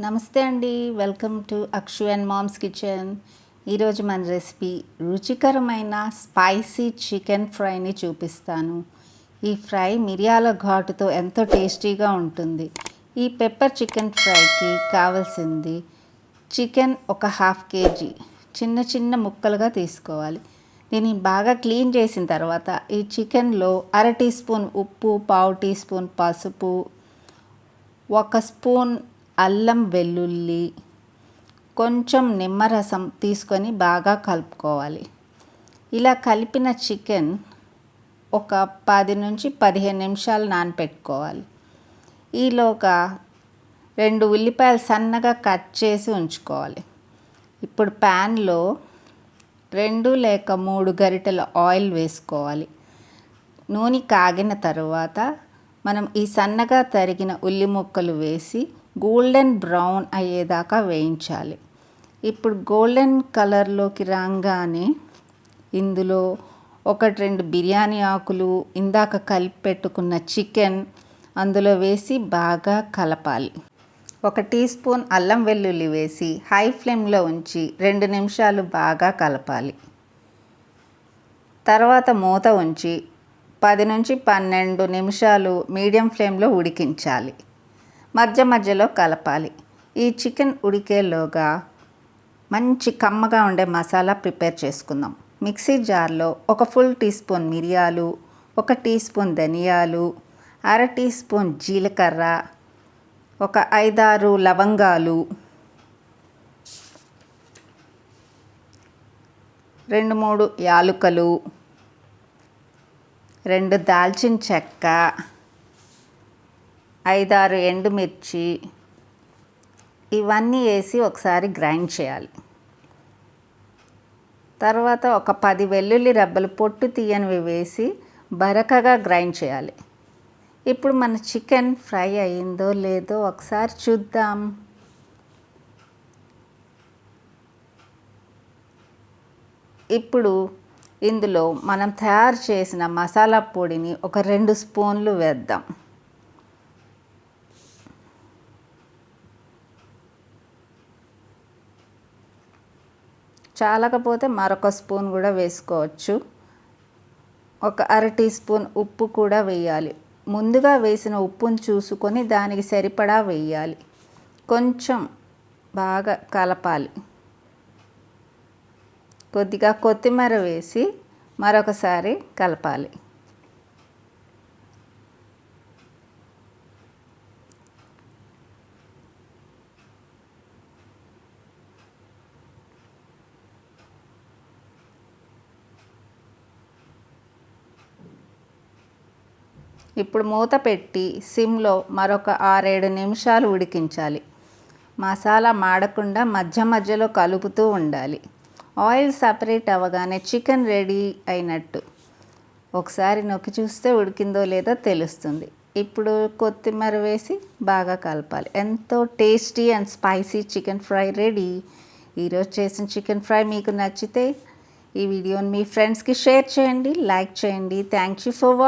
నమస్తే అండి, welcome to Akshu and mom's kitchen. ఈరోజు మన రెసిపీ రుచికరమైన స్పైసీ చికెన్ ఫ్రైని చూపిస్తాను. ఈ ఫ్రై మిరియాల ఘాటుతో ఎంతో టేస్టీగా ఉంటుంది. ఈ పెప్పర్ చికెన్ ఫ్రైకి కావాల్సింది చికెన్ ఒక 1/2 kg చిన్న చిన్న ముక్కలుగా తీసుకోవాలి. దీన్ని బాగా క్లీన్ చేసిన తర్వాత ఈ చికెన్లో 1/2 టీ స్పూన్ ఉప్పు, 1/2 టీ స్పూన్ పసుపు, 1 స్పూన్ అల్లం వెల్లుల్లి, కొంచెం నిమ్మరసం తీసుకొని బాగా కలుపుకోవాలి. ఇలా కలిపిన చికెన్ ఒక 10 నుంచి 15 నిమిషాలు నానపెట్టుకోవాలి. ఈలోగా 2 ఉల్లిపాయలు సన్నగా కట్ చేసి ఉంచుకోవాలి. ఇప్పుడు ప్యాన్లో 2 లేక 3 గరిటెల ఆయిల్ వేసుకోవాలి. నూనె కాగిన తర్వాత మనం ఈ సన్నగా తరిగిన ఉల్లి ముక్కలు వేసి గోల్డెన్ బ్రౌన్ అయ్యేదాకా వేయించాలి. ఇప్పుడు గోల్డెన్ కలర్లోకి రాగానే ఇందులో 1-2 బిర్యానీ ఆకులు, ఇందాక కలిపి పెట్టుకున్న చికెన్ అందులో వేసి బాగా కలపాలి. 1 టీ స్పూన్ అల్లం వెల్లుల్లి వేసి హై ఫ్లేమ్లో ఉంచి 2 నిమిషాలు బాగా కలపాలి. తర్వాత మూత ఉంచి 10 నుంచి 12 నిమిషాలు మీడియం ఫ్లేమ్లో ఉడికించాలి. మధ్య మధ్యలో కలపాలి. ఈ చికెన్ ఉడికేలోగా మంచి కమ్మగా ఉండే మసాలా ప్రిపేర్ చేసుకుందాం. మిక్సీ జార్లో 1 ఫుల్ టీ స్పూన్ మిరియాలు, 1 టీ స్పూన్ ధనియాలు, 1/2 టీ స్పూన్ జీలకర్ర, ఒక 5-6 లవంగాలు, 2-3 యాలుకలు, 2 దాల్చిన చెక్క, 5-6 ఎండుమిర్చి, ఇవన్నీ వేసి ఒకసారి గ్రైండ్ చేయాలి. తర్వాత ఒక 10 వెల్లుల్లి రెబ్బలు పొట్టు తీయనివి వేసి బరకగా గ్రైండ్ చేయాలి. ఇప్పుడు మన చికెన్ ఫ్రై అయిందో లేదో ఒకసారి చూద్దాం. ఇప్పుడు ఇందులో మనం తయారు చేసిన మసాలా పొడిని ఒక 2 స్పూన్లు వేద్దాం. చాలకపోతే మరొక స్పూన్ కూడా వేసుకోవచ్చు. ఒక 1/2 టీ స్పూన్ ఉప్పు కూడా వేయాలి. ముందుగా వేసిన ఉప్పును చూసుకొని దానికి సరిపడా వేయాలి. కొంచెం బాగా కలపాలి. కొద్దిగా కొత్తిమీర వేసి మరొకసారి కలపాలి. ఇప్పుడు మూత పెట్టి సిమ్లో మరొక 6-7 నిమిషాలు ఉడికించాలి. మసాలా మాడకుండా మధ్య మధ్యలో కలుపుతూ ఉండాలి. ఆయిల్ సపరేట్ అవ్వగానే చికెన్ రెడీ అయినట్టు. ఒకసారి నొక్కి చూస్తే ఉడికిందో లేదో తెలుస్తుంది. ఇప్పుడు కొత్తిమీర వేసి బాగా కలపాలి. ఎంతో tasty and spicy chicken fry ready. ఈరోజు చేసిన చికెన్ ఫ్రై మీకు నచ్చితే ఈ వీడియోని మీ ఫ్రెండ్స్కి షేర్ చేయండి, లైక్ చేయండి. Thank you for watching.